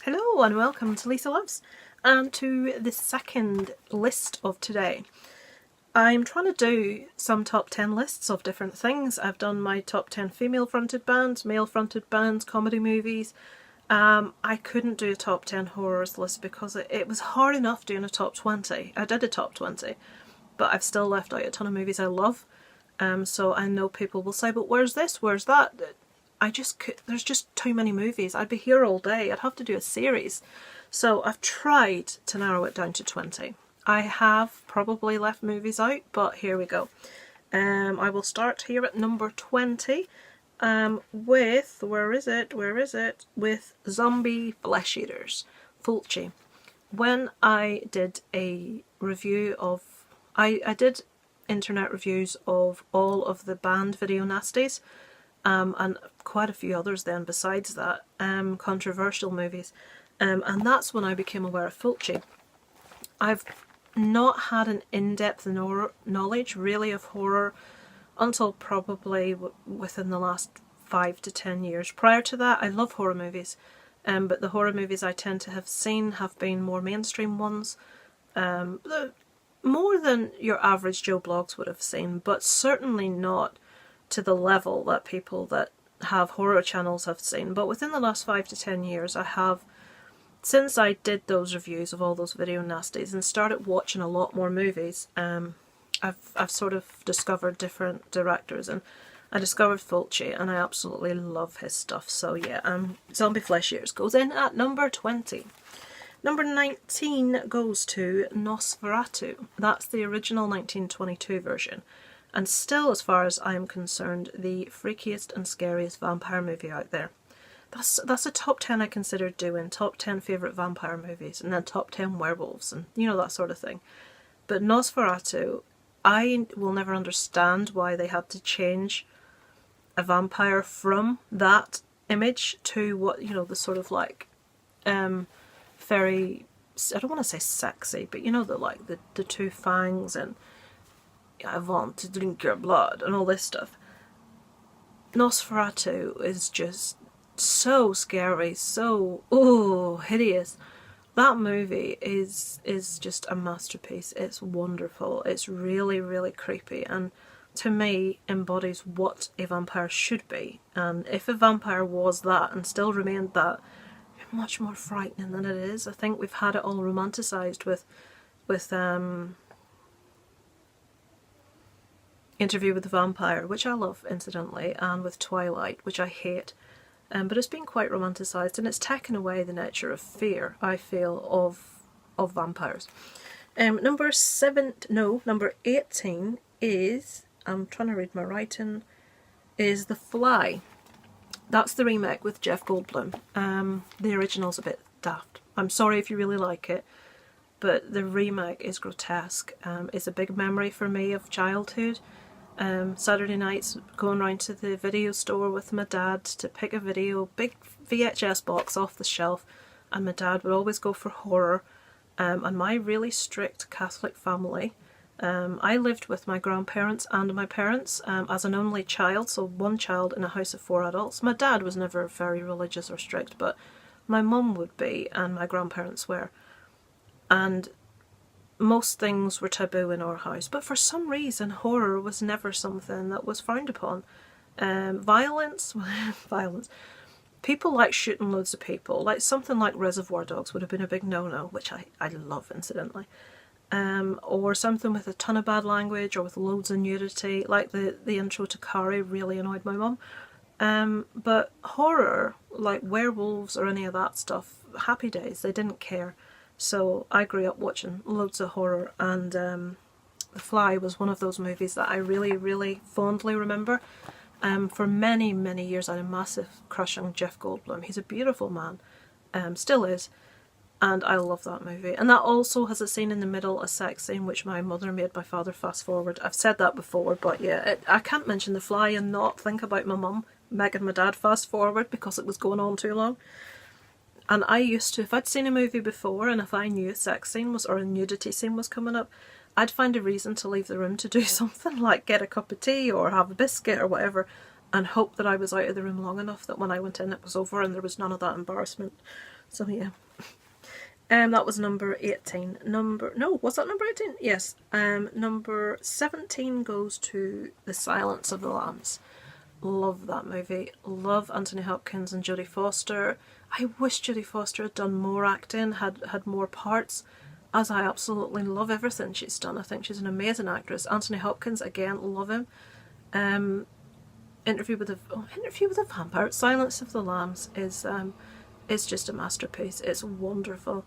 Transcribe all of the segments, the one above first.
Hello and welcome to Lisa Loves, and to the second list of today. I'm trying to do some top 10 lists of different things. I've done my top 10 female fronted bands, male fronted bands, comedy movies. I couldn't do a top 10 horrors list because it was hard enough doing a top 20. I did a top 20, but I've still left out a ton of movies I love. So I know people will say, but where's this, where's that? There's just too many movies. I'd be here all day. I'd have to do a series. So I've tried to narrow it down to 20. I have probably left movies out, but here we go. I will start here at number 20 with, where is it? With Zombie Flesh Eaters, Fulci. When I did a review of, I did internet reviews of all of the banned video nasties, and quite a few others then besides that, controversial movies, and that's when I became aware of Fulci. I've not had an in-depth knowledge really of horror until probably within the last 5 to 10 years. Prior to that, I love horror movies, but the horror movies I tend to have seen have been more mainstream ones, more than your average Joe Blogs would have seen, but certainly not to the level that people that have horror channels have seen. But within the last 5 to 10 years, I have, since I did those reviews of all those video nasties and started watching a lot more movies, I've sort of discovered different directors, and I discovered Fulci and I absolutely love his stuff. So yeah, Zombie Flesh Eaters goes in at number 20. Number 19 goes to Nosferatu. That's the original 1922 version, and still, as far as I am concerned, the freakiest and scariest vampire movie out there. That's a top 10 I considered doing, top 10 favourite vampire movies, and then top 10 werewolves, and you know, that sort of thing. But Nosferatu, I will never understand why they had to change a vampire from that image to what, you know, the sort of like, very, I don't want to say sexy, but you know, the two fangs and I want to drink your blood and all this stuff. Nosferatu is just so scary, so hideous. That movie is just a masterpiece. It's wonderful. It's really, really creepy, and to me embodies what a vampire should be. And if a vampire was that and still remained that, much more frightening than it is. I think we've had it all romanticised with Interview with the Vampire, which I love incidentally, and with Twilight, which I hate. But it's been quite romanticised, and it's taken away the nature of fear, I feel, of vampires. Number 18 is, I'm trying to read my writing, is The Fly. That's the remake with Jeff Goldblum. The original's a bit daft. I'm sorry if you really like it, but the remake is grotesque. It's a big memory for me of childhood. Saturday nights going round to the video store with my dad to pick a video, big VHS box off the shelf, and my dad would always go for horror. And my really strict Catholic family, I lived with my grandparents and my parents as an only child, so one child in a house of 4 adults. My dad was never very religious or strict, but my mum would be, and my grandparents were. And most things were taboo in our house, but for some reason horror was never something that was frowned upon. Violence. People like shooting loads of people, like something like Reservoir Dogs would have been a big no-no, which I love incidentally. Or something with a ton of bad language or with loads of nudity, like the intro to Carrie really annoyed my mum. But horror, like werewolves or any of that stuff, happy days, they didn't care. So I grew up watching loads of horror, and The Fly was one of those movies that I really, really fondly remember. For many, many years I had a massive crush on Jeff Goldblum. He's a beautiful man, still is. And I love that movie. And that also has a scene in the middle, a sex scene, which my mother made my father fast forward. I've said that before, but yeah, I can't mention The Fly and not think about my mum making my dad fast forward because it was going on too long. And I used to, if I'd seen a movie before and if I knew a sex scene was, or a nudity scene was coming up, I'd find a reason to leave the room to do something, like get a cup of tea or have a biscuit or whatever, and hope that I was out of the room long enough that when I went in it was over and there was none of that embarrassment. So yeah. That was number 18. Was that number 18? Yes. Number 17 goes to The Silence of the Lambs. Love that movie. Love Anthony Hopkins and Jodie Foster. I wish Jodie Foster had done more acting, had more parts, as I absolutely love everything she's done. I think she's an amazing actress. Anthony Hopkins, again, love him. Interview with a Vampire. Silence of the Lambs is just a masterpiece. It's wonderful.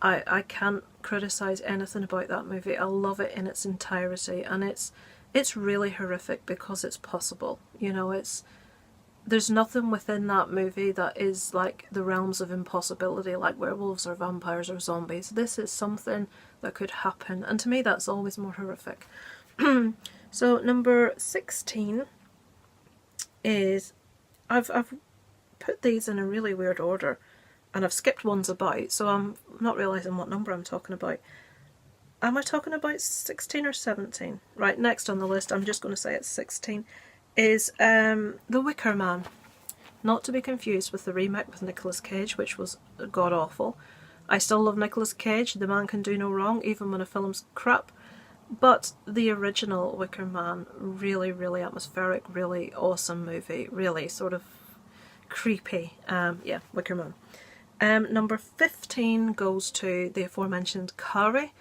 I can't criticise anything about that movie. I love it in its entirety, and it's really horrific because it's possible. You know, there's nothing within that movie that is like the realms of impossibility, like werewolves or vampires or zombies. This is something that could happen, and to me that's always more horrific. So number 16 is, I've put these in a really weird order, and I've skipped ones about, so I'm not realising what number I'm talking about. Am I talking about 16 or 17? Right, next on the list, I'm just going to say it's 16, is The Wicker Man. Not to be confused with the remake with Nicolas Cage, which was god-awful. I still love Nicolas Cage, the man can do no wrong, even when a film's crap. But the original Wicker Man, really, really atmospheric, really awesome movie, really sort of creepy. Yeah, Wicker Man. Number 15 goes to the aforementioned Carrie.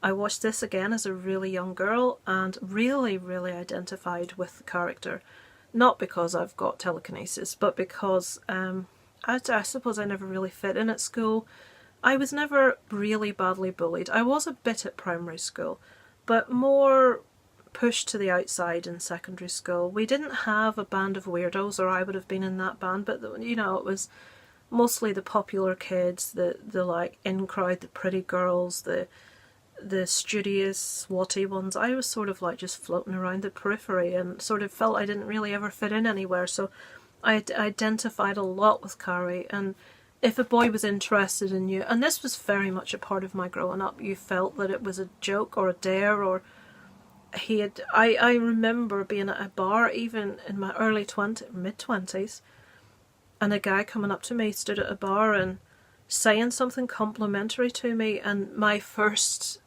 I watched this again as a really young girl and really, really identified with the character. Not because I've got telekinesis, but because I suppose I never really fit in at school. I was never really badly bullied. I was a bit at primary school, but more pushed to the outside in secondary school. We didn't have a band of weirdos, or I would have been in that band, but you know, it was mostly the popular kids, the like in crowd, the pretty girls, the studious, swotty ones. I was sort of like just floating around the periphery and sort of felt I didn't really ever fit in anywhere, so I identified a lot with Carrie. And if a boy was interested in you, and this was very much a part of my growing up, you felt that it was a joke or a dare, or I remember being at a bar even in my mid-20s, and a guy coming up to me stood at a bar and saying something complimentary to me, and my first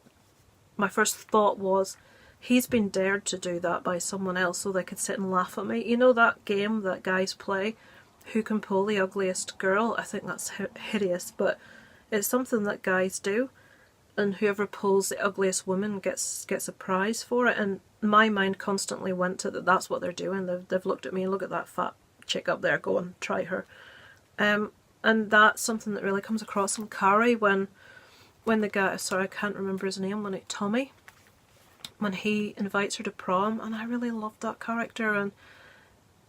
thought was, he's been dared to do that by someone else so they could sit and laugh at me. You know that game that guys play, who can pull the ugliest girl? I think that's hideous, but it's something that guys do, and whoever pulls the ugliest woman gets a prize for it. And my mind constantly went to that. That's what they're doing. They've looked at me and look at that fat chick up there, go and try her. And that's something that really comes across in Carrie when the guy, sorry I can't remember his name, Tommy, when he invites her to prom, and I really loved that character, and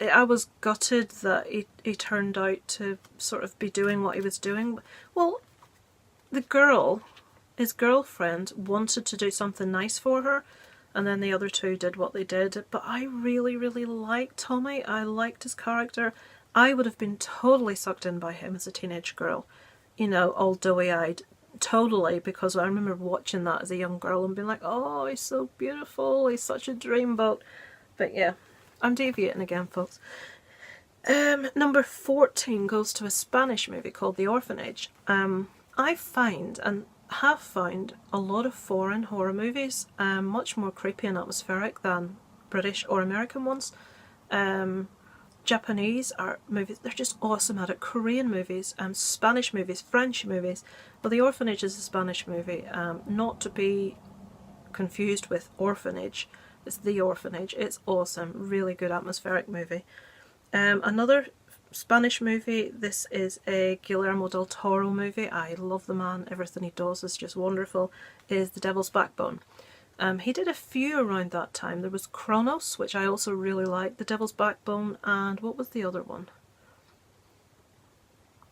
I was gutted that he turned out to sort of be doing what he was doing. Well, his girlfriend wanted to do something nice for her, and then the other two did what they did, but I really, really liked Tommy. I liked his character. I would have been totally sucked in by him as a teenage girl, you know, all doughy-eyed, totally, because I remember watching that as a young girl and being like, oh, he's so beautiful, he's such a dreamboat. But yeah, I'm deviating again, folks. Number 14 goes to a Spanish movie called The Orphanage. I find, and have found, a lot of foreign horror movies much more creepy and atmospheric than British or American ones. Japanese art movies, they're just awesome at it. Korean movies, Spanish movies, French movies. Well, The Orphanage is a Spanish movie, not to be confused with Orphanage. It's The Orphanage. It's awesome, really good atmospheric movie. Another Spanish movie, this is a Guillermo del Toro movie. I love the man, everything he does is just wonderful, is The Devil's Backbone. He did a few around that time. There was Kronos, which I also really liked, The Devil's Backbone, and what was the other one?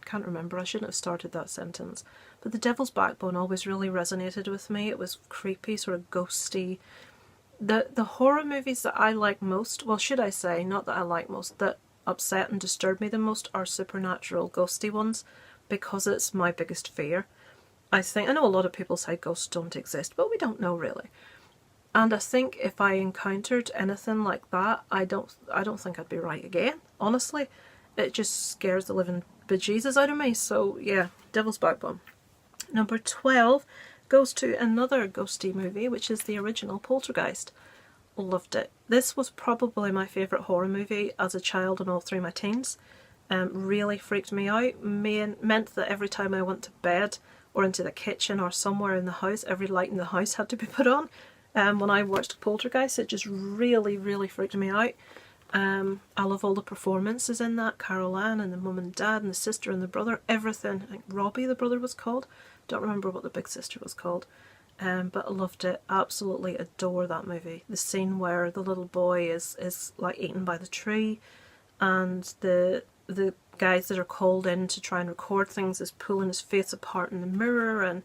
Can't remember, I shouldn't have started that sentence. But The Devil's Backbone always really resonated with me. It was creepy, sort of ghosty. The horror movies that I like most, well, should I say, not that I like most, that upset and disturb me the most are supernatural, ghosty ones, because it's my biggest fear. I know a lot of people say ghosts don't exist, but we don't know really. And I think if I encountered anything like that, I don't think I'd be right again. Honestly, it just scares the living bejesus out of me. So yeah, Devil's Backbone. Number 12 goes to another ghosty movie, which is the original Poltergeist. Loved it. This was probably my favourite horror movie as a child and all through my teens. Really freaked me out. Meant that every time I went to bed or into the kitchen or somewhere in the house, every light in the house had to be put on. When I watched Poltergeist, it just really, really freaked me out. I love all the performances in that. Carol Ann and the mum and dad and the sister and the brother, everything. I think Robbie the brother was called. Don't remember what the big sister was called. But I loved it. Absolutely adore that movie. The scene where the little boy is like eaten by the tree, and the guys that are called in to try and record things is pulling his face apart in the mirror, and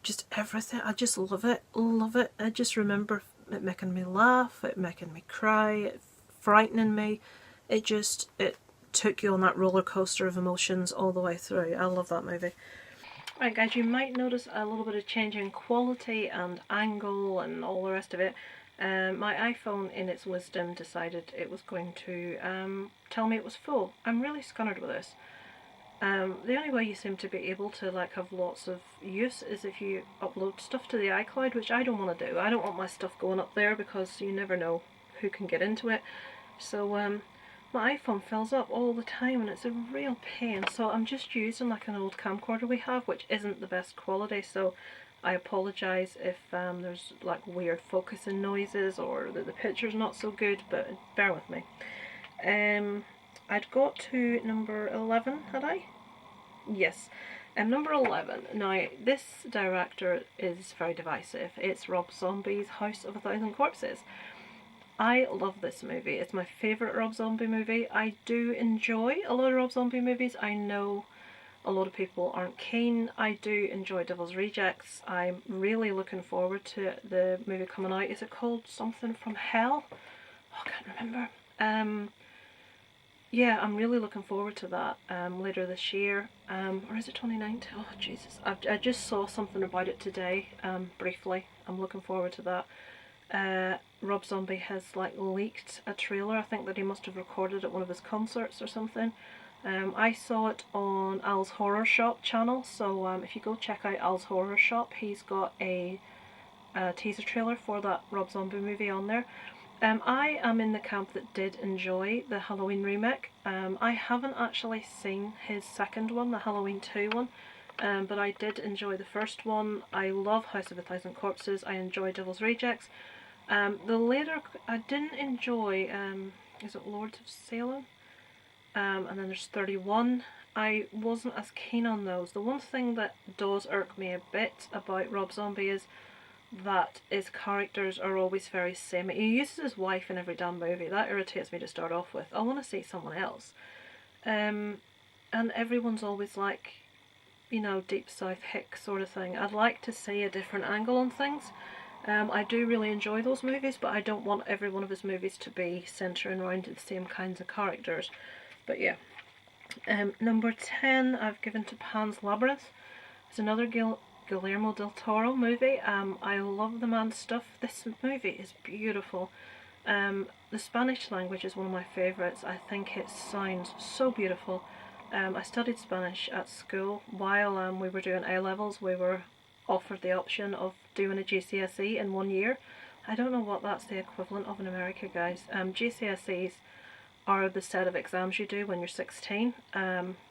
just everything. I just love it. Love it. I just remember it making me laugh, it making me cry, it frightening me. It took you on that roller coaster of emotions all the way through. I love that movie. Right guys, you might notice a little bit of change in quality and angle and all the rest of it. My iPhone in its wisdom decided it was going to tell me it was full. I'm really scunnered with this. The only way you seem to be able to like have lots of use is if you upload stuff to the iCloud, which I don't want to do. I don't want my stuff going up there because you never know who can get into it. So my iPhone fills up all the time and it's a real pain. So I'm just using like an old camcorder we have, which isn't the best quality, so I apologise if there's like weird focusing noises or that the picture's not so good, but bear with me. I'd got to number 11, had I? Yes. Number 11. Now, this director is very divisive. It's Rob Zombie's House of a Thousand Corpses. I love this movie. It's my favourite Rob Zombie movie. I do enjoy a lot of Rob Zombie movies. I know a lot of people aren't keen. I do enjoy Devil's Rejects. I'm really looking forward to the movie coming out. Is it called something from Hell? Oh, I can't remember. Yeah, I'm really looking forward to that later this year. Or is it 2019? Oh, Jesus. I just saw something about it today, briefly. I'm looking forward to that. Rob Zombie has like leaked a trailer. I think that he must have recorded at one of his concerts or something. I saw it on Al's Horror Shop channel, so if you go check out Al's Horror Shop, he's got a teaser trailer for that Rob Zombie movie on there. I am in the camp that did enjoy the Halloween remake. I haven't actually seen his second one, the Halloween 2 one, but I did enjoy the first one. I love House of a Thousand Corpses. I enjoy Devil's Rejects. The later, I didn't enjoy, is it Lords of Salem? And then there's 31. I wasn't as keen on those. The one thing that does irk me a bit about Rob Zombie is that his characters are always very samey. He uses his wife in every damn movie. That irritates me to start off with. I want to see someone else. And everyone's always like, you know, Deep South hick sort of thing. I'd like to see a different angle on things. I do really enjoy those movies, but I don't want every one of his movies to be centering around the same kinds of characters. But yeah. Number 10 I've given to Pan's Labyrinth. It's another Guillermo del Toro movie. I love the man's stuff. This movie is beautiful. The Spanish language is one of my favourites. I think it sounds so beautiful. I studied Spanish at school. While we were doing A-levels, we were offered the option of doing a GCSE in 1 year. I don't know what that's the equivalent of in America, guys. GCSEs are the set of exams you do when you're 16.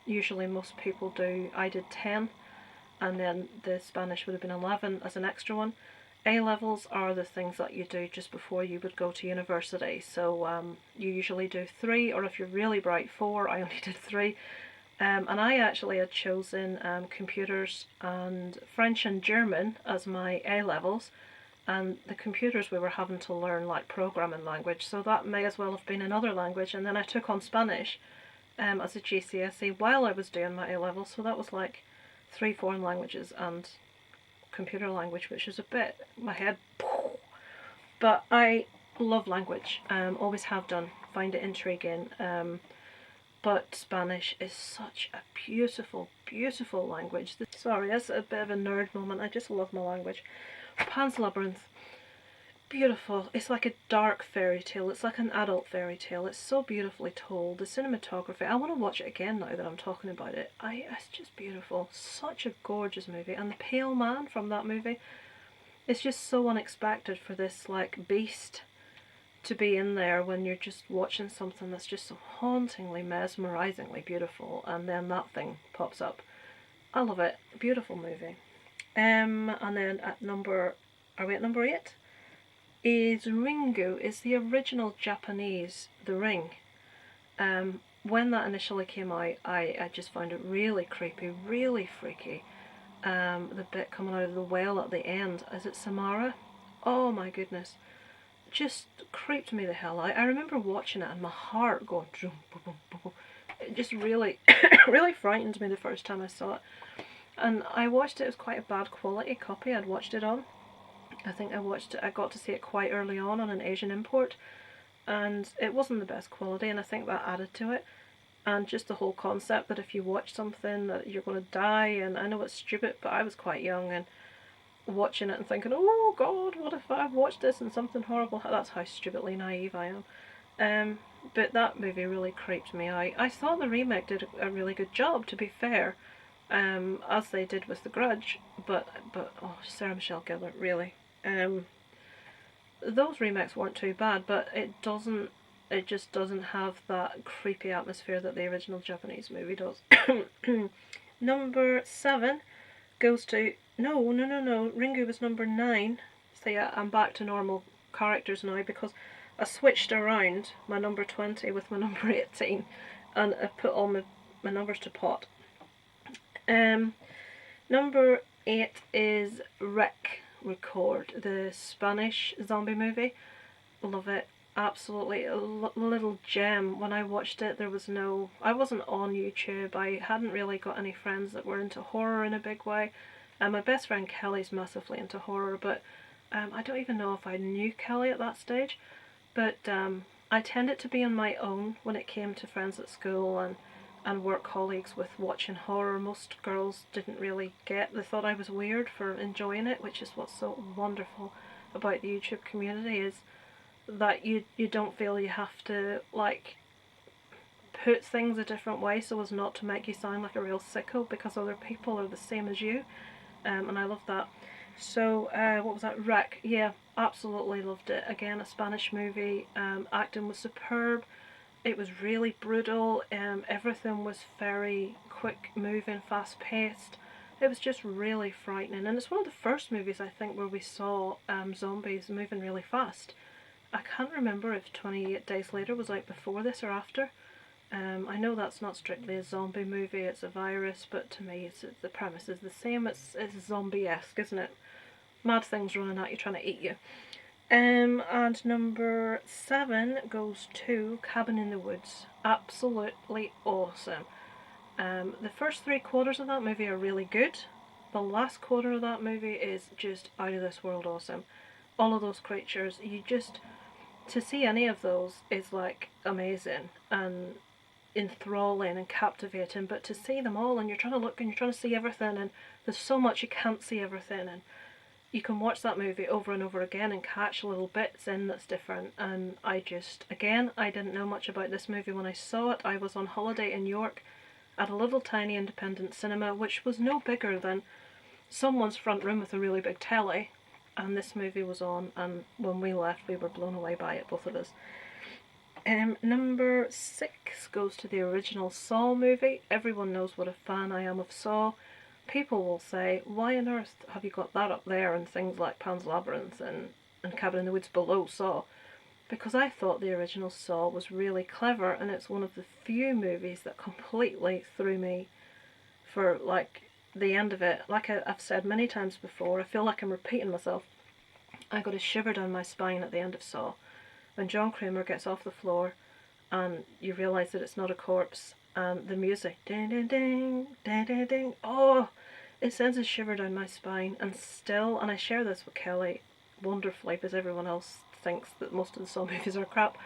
Usually most people do, I did 10, and then the Spanish would have been 11 as an extra one. A-levels are the things that you do just before you would go to university. So you usually do 3, or if you're really bright, 4. I only did 3. And I actually had chosen computers and French and German as my A-levels, and the computers we were having to learn like programming language, so that may as well have been another language. And then I took on Spanish as a GCSE while I was doing my A-levels, so that was like 3 foreign languages and computer language, which is a bit, my head, but I love language, always have done, find it intriguing. But Spanish is such a beautiful, beautiful language. Sorry, that's a bit of a nerd moment. I just love my language. Pan's Labyrinth. beautiful. It's like a dark fairy tale. It's like an adult fairy tale. It's so beautifully told. The cinematography. I want to watch it again now that I'm talking about it. It's just beautiful. Such a gorgeous movie. And the pale man from that movie. It's just so unexpected for this like beast to be in there when you're just watching something that's just so hauntingly, mesmerizingly beautiful, and then that thing pops up. I love it. Beautiful movie. And then are we at number 8? Is Ringu. Is the original Japanese The Ring. When that initially came out, I just found it really creepy, really freaky. The bit coming out of the well at the end, is it Samara? Oh my goodness. Just creeped me the hell out. I remember watching it and my heart going boom, boom, boom, boom. It just really, really frightened me the first time I saw it. And I watched it, it was quite a bad quality copy I'd watched it on. I think I got to see it quite early on an Asian import, and it wasn't the best quality, and I think that added to it. And just the whole concept that if you watch something that you're going to die, and I know it's stupid, but I was quite young and watching it and thinking, oh god, what if I've watched this and something horrible, that's how stupidly naive I am. But that movie really creeped me out. I thought the remake did a really good job, to be fair, as they did with The Grudge, but oh, Sarah Michelle Gellar, really. Those remakes weren't too bad, but it just doesn't have that creepy atmosphere that the original Japanese movie does. Number 7 goes to no. Ringu was number 9. So yeah, I'm back to normal characters now because I switched around my number 20 with my number 18, and I put all my numbers to pot. Number 8 is Record, the Spanish zombie movie. Love it. Absolutely a little gem. When I watched it, I wasn't on YouTube. I hadn't really got any friends that were into horror in a big way. My best friend Kelly's massively into horror, but I don't even know if I knew Kelly at that stage. But I tended to be on my own when it came to friends at school and work colleagues with watching horror. Most girls didn't really they thought I was weird for enjoying it, which is what's so wonderful about the YouTube community, is that you don't feel you have to like put things a different way so as not to make you sound like a real sicko, because other people are the same as you, and I love that. So what was that? Wreck. Yeah, absolutely loved it. Again, a Spanish movie. Acting was superb. It was really brutal. Everything was very quick moving, fast paced. It was just really frightening, and it's one of the first movies I think where we saw zombies moving really fast. I can't remember if 28 Days Later was out before this or after. I know that's not strictly a zombie movie, it's a virus, but to me the premise is the same. It's zombie-esque, isn't it? Mad things running at you trying to eat you. And number 7 goes to Cabin in the Woods. Absolutely awesome. The first 3/4 of that movie are really good. The last quarter of that movie is just out of this world awesome. All of those creatures, to see any of those is like amazing and enthralling and captivating, but to see them all and you're trying to look and you're trying to see everything, and there's so much you can't see everything, and you can watch that movie over and over again and catch little bits in that's different. And I didn't know much about this movie when I saw it. I was on holiday in York at a little tiny independent cinema, which was no bigger than someone's front room with a really big telly, and this movie was on, and when we left we were blown away by it, both of us. Number 6 goes to the original Saw movie. Everyone knows what a fan I am of Saw. People will say, why on earth have you got that up there and things like Pan's Labyrinth and Cabin in the Woods below Saw? Because I thought the original Saw was really clever, and it's one of the few movies that completely threw me for like the end of it. Like I've said many times before, I feel like I'm repeating myself. I got a shiver down my spine at the end of Saw. When John Kramer gets off the floor and you realise that it's not a corpse, and the music, ding ding ding, ding ding ding, oh, it sends a shiver down my spine. And I share this with Kelly wonderfully because everyone else thinks that most of the Saw movies are crap.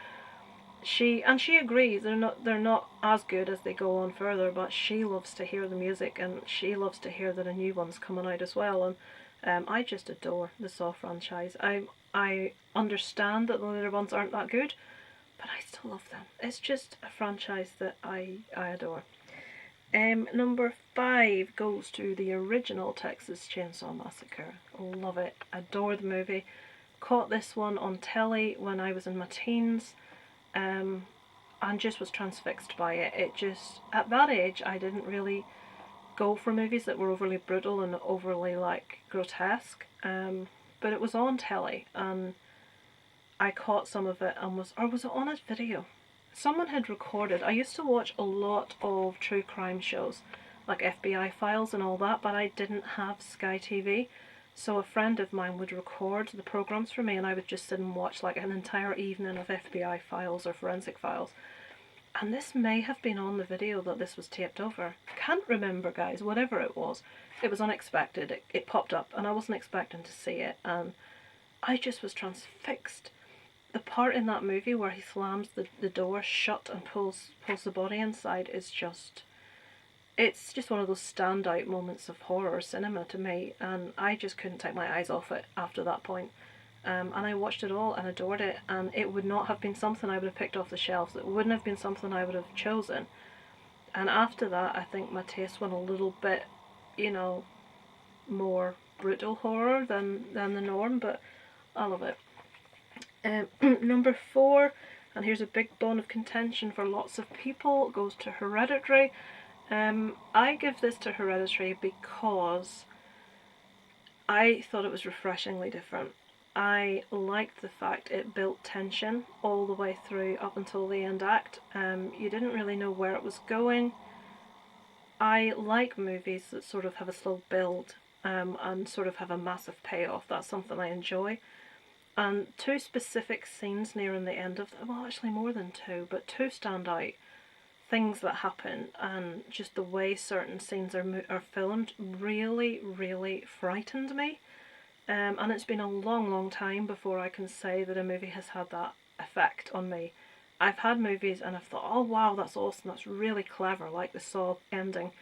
She agrees they're not as good as they go on further, but she loves to hear the music, and she loves to hear that a new one's coming out as well. I just adore the Saw franchise. I understand that the later ones aren't that good, but I still love them. It's just a franchise that I adore. Number 5 goes to the original Texas Chainsaw Massacre. Love it. Adore the movie. Caught this one on telly when I was in my teens, and just was transfixed by it. It just, at that age, I didn't really go for movies that were overly brutal and overly like grotesque, but it was on telly and I caught some of it and was it on a video? Someone had recorded. I used to watch a lot of true crime shows like FBI Files and all that, but I didn't have Sky TV, so a friend of mine would record the programs for me and I would just sit and watch like an entire evening of FBI Files or Forensic Files. And this may have been on the video that this was taped over. Can't remember, guys. Whatever it was unexpected. It popped up and I wasn't expecting to see it, and I just was transfixed. The part in that movie where he slams the door shut and pulls the body inside is just... it's just one of those standout moments of horror cinema to me, and I just couldn't take my eyes off it after that point. And I watched it all and adored it, and it would not have been something I would have picked off the shelves. It wouldn't have been something I would have chosen. And after that, I think my taste went a little bit, you know, more brutal horror than the norm, but I love it. Number 4, and here's a big bone of contention for lots of people, goes to Hereditary. I give this to Hereditary because I thought it was refreshingly different. I liked the fact it built tension all the way through up until the end act. You didn't really know where it was going. I like movies that sort of have a slow build and sort of have a massive payoff. That's something I enjoy. And 2 specific scenes near the end of well, actually more than 2, but 2 stand out. Things that happen and just the way certain scenes are filmed really, really frightened me. And it's been a long, long time before I can say that a movie has had that effect on me. I've had movies and I've thought, oh wow, that's awesome, that's really clever, like the Saw ending.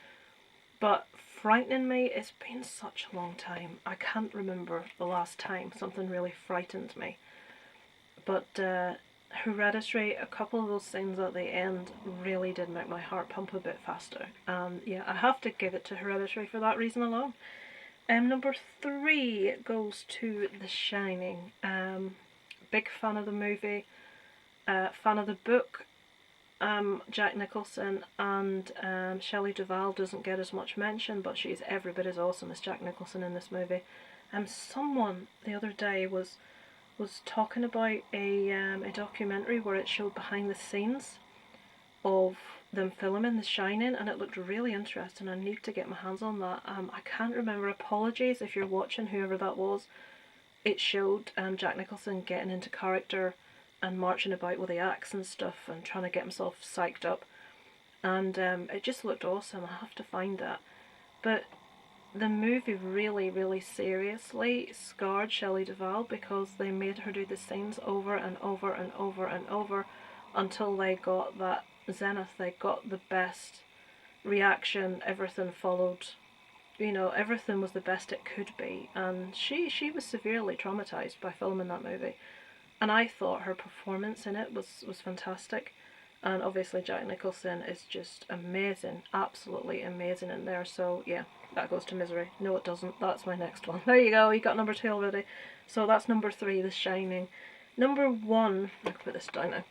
But frightening me, it's been such a long time. I can't remember the last time something really frightened me. But Hereditary, a couple of those scenes at the end really did make my heart pump a bit faster. Yeah, I have to give it to Hereditary for that reason alone. Number 3 goes to The Shining. Big fan of the movie, fan of the book. Jack Nicholson and Shelley Duvall doesn't get as much mention, but she's every bit as awesome as Jack Nicholson in this movie. Someone the other day was talking about a documentary where it showed behind the scenes of them filming The Shining, and it looked really interesting. I need to get my hands on that. I can't remember. Apologies if you're watching, whoever that was. It showed Jack Nicholson getting into character and marching about with the axe and stuff and trying to get himself psyched up, and it just looked awesome. I have to find that. But the movie really, really seriously scarred Shelley Duvall because they made her do the scenes over and over and over and over until they got that zenith. They got the best reaction, everything followed, you know, everything was the best it could be, and she was severely traumatized by filming that movie. And I thought her performance in it was fantastic. And obviously Jack Nicholson is just amazing, absolutely amazing in there. So yeah, that goes to Misery. No it doesn't, that's my next one. There you go, you got number 2 already. So that's number 3, The Shining. Number 1, I can put this down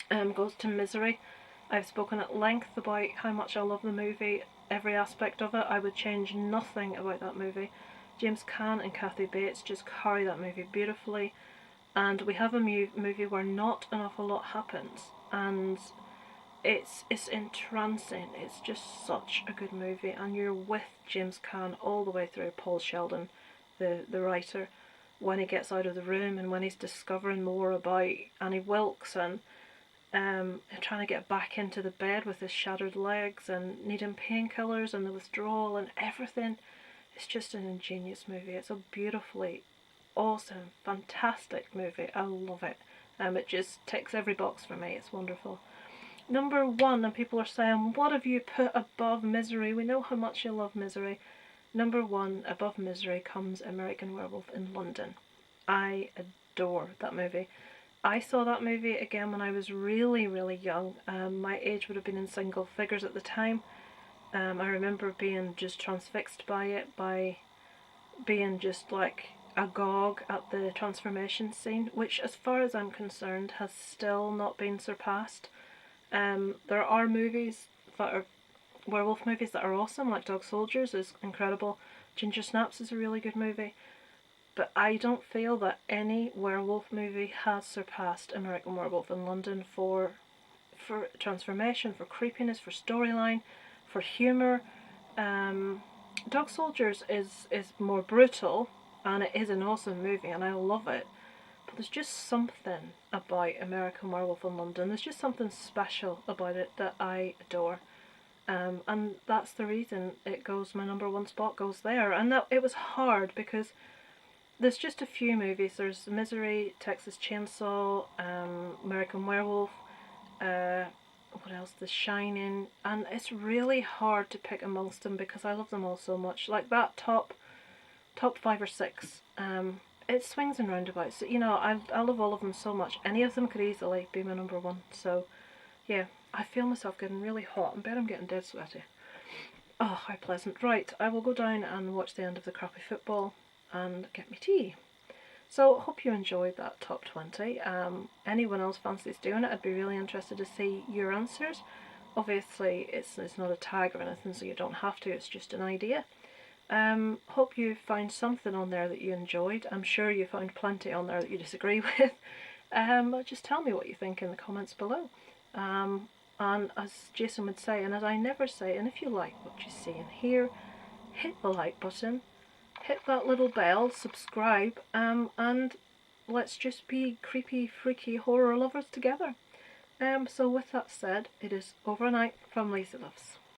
now, goes to Misery. I've spoken at length about how much I love the movie, every aspect of it. I would change nothing about that movie. James Caan and Kathy Bates just carry that movie beautifully. And we have a movie where not an awful lot happens, and it's entrancing. It's just such a good movie, and you're with James Caan all the way through. Paul Sheldon, the writer, when he gets out of the room and when he's discovering more about Annie Wilkes and trying to get back into the bed with his shattered legs and needing painkillers and the withdrawal and everything. It's just an ingenious movie. It's a beautifully awesome, fantastic movie. I love it. It just ticks every box for me. It's wonderful. Number 1, and people are saying, what have you put above Misery? We know how much you love Misery. number 1 above Misery comes American Werewolf in London. I adore that movie. I saw that movie again when I was really, really young. My age would have been in single figures at the time. I remember being just transfixed by it, by being just like agog at the transformation scene, which, as far as I'm concerned, has still not been surpassed. There are movies that are werewolf movies that are awesome, like Dog Soldiers is incredible. Ginger Snaps is a really good movie. But I don't feel that any werewolf movie has surpassed American Werewolf in London for transformation, for creepiness, for storyline, for humour. Dog Soldiers is more brutal, and it is an awesome movie, and I love it. But there's just something about American Werewolf in London. There's just something special about it that I adore. And that's the reason it goes, my number 1 spot goes there. And that it was hard because there's just a few movies. There's Misery, Texas Chainsaw, American Werewolf, what else? The Shining, and it's really hard to pick amongst them because I love them all so much. Like that top 5 or 6, it swings and roundabouts. You know, I love all of them so much. Any of them could easily be my number 1. So yeah, I feel myself getting really hot. I bet I'm getting dead sweaty. Oh, how pleasant. Right, I will go down and watch the end of the crappy football and get me tea. So hope you enjoyed that top 20. Anyone else fancies doing it, I'd be really interested to see your answers. Obviously it's not a tag or anything, so you don't have to, it's just an idea. Hope you found something on there that you enjoyed. I'm sure you found plenty on there that you disagree with. Just tell me what you think in the comments below. And as Jason would say, and as I never say, and if you like what you see and hear, hit the like button, hit that little bell, subscribe, and let's just be creepy, freaky horror lovers together. So with that said, it is over and out from Lazy Loves.